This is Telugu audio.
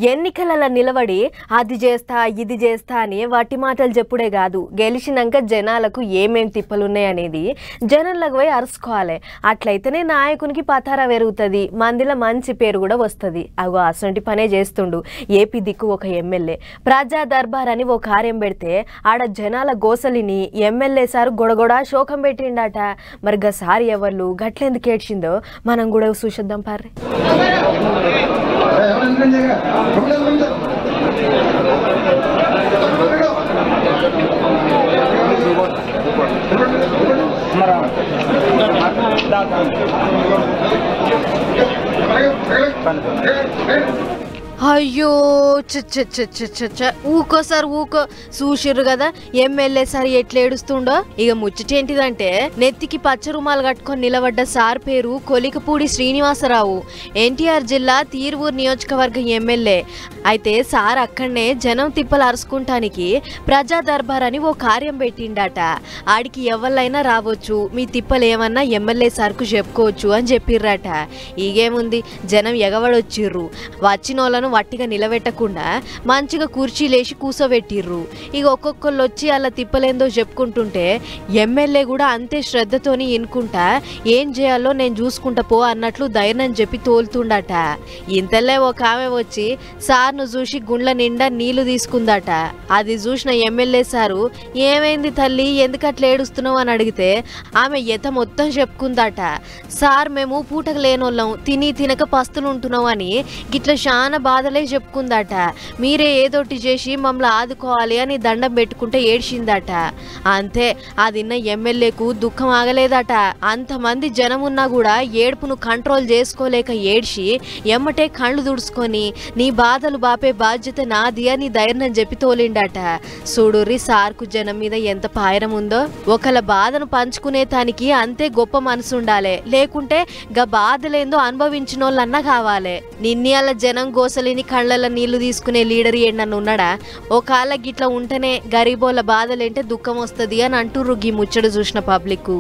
ఎన్నికలలో నిలబడి అది చేస్తా ఇది చేస్తా అని వాటి మాటలు చెప్పుడే కాదు, గెలిచినాక జనాలకు ఏమేం తిప్పలున్నాయనేది జనాలకు పోయి అరుచుకోవాలి. అట్లయితేనే నాయకునికి పతారా పెరుగుతుంది, మందిలో మంచి పేరు కూడా వస్తుంది. అగో అసంటి పనే చేస్తుండు ఏపీ దిక్కు ఒక ఎమ్మెల్యే. ప్రజా దర్బార్ అని ఓ కార్యం పెడితే ఆడ జనాల గోసలిని ఎమ్మెల్యే సారు గొడగొడ శోకం పెట్టిండట. మరి గసారి ఎవరు గట్లెందుకు ఏడ్చిందో మనం కూడా చూసేద్దాం పార్రే. అయ్యో ఊకో సార్ ఊకో, చూసిర్రు కదా ఎమ్మెల్యే సార్ ఎట్లా ఏడుస్తుండో. ఇక ముచ్చటేంటిదంటే నెత్తికి పచ్చ రుమాలు కట్టుకొని నిలబడ్డ సార్ పేరు కొలికపూడి శ్రీనివాసరావు, ఎన్టీఆర్ జిల్లా తీర్వూరు నియోజకవర్గం ఎమ్మెల్యే. అయితే సార్ అక్కడనే జనం తిప్పలు అరుచుకుంటానికి ప్రజా దర్బార్ అని ఓ కార్యం పెట్టిండట. ఆడికి ఎవళ్ళైనా రావచ్చు, మీ తిప్పలు ఏమన్నా ఎమ్మెల్యే సార్కు చెప్పుకోవచ్చు అని చెప్పిర్రట. ఈగేముంది, జనం ఎగవడొచ్చిర్రు. వచ్చినోళ్ళను వట్టిగా నిలబెట్టకుండా మంచిగా కుర్చీలేసి కూసోబెట్టిర్రు. ఇక ఒక్కొక్కళ్ళు వచ్చి అలా తిప్పలేందో చెప్పుకుంటుంటే ఎమ్మెల్యే కూడా అంతే శ్రద్ధతోని ఇనుకుంటా ఏం చేయాలో నేను చూసుకుంటా పో అన్నట్లు ధైర్యం చెప్పి తోలుతుండట. ఇంతలే ఒక ఆమె వచ్చి సార్ను చూసి గుండ్ల నిండా నీళ్లు తీసుకుందట. అది చూసిన ఎమ్మెల్యే సారు ఏమైంది తల్లి, ఎందుకట్లా ఏడుస్తున్నావు అని అడిగితే ఆమె ఎత మొత్తం చెప్పుకుందట. సార్ మేము పూటకు లేనోళ్ళం, తిని తినక పస్తులుంటున్నాం అని గిట్ల చాలా బాధలే చెప్పుకుందట. మీరే ఏదోటి చేసి మమ్మల్ని ఆదుకోవాలి అని దండం పెట్టుకుంటే ఏడ్చిందట. అంతే, అదిన్న ఎమ్మెల్యేకు దుఃఖం ఆగలేదట. అంతమంది జనం ఉన్నా కూడా ఏడుపును కంట్రోల్ చేసుకోలేక ఏడ్చి ఎమ్మటే కళ్ళు దుడుచుకొని నీ బాధలు బాపే బాధ్యత నాది అని ధైర్యం చెప్పి తోలిండట. చూడుర్రి సార్కు జనం మీద ఎంత పాయరం ఉందో. ఒకళ్ళ బాధను పంచుకునే తానికి అంతే గొప్ప మనసు ఉండాలి, లేకుంటే గా బాధలేందో అనుభవించినోళ్ళన్నా కావాలి. నిన్నయాల జనం గోసలిని కళ్ళల్లో నీళ్లు తీసుకునే లీడర్ ఏంటన్న ఉన్నాడా? ఓ కాళ్ళ గిట్లా ఉంటేనే గరీబోళ్ళ బాధలేంటే దుఃఖం వస్తుంది అని అంటుర్రు గీ ముచ్చట చూసిన పబ్లిక్.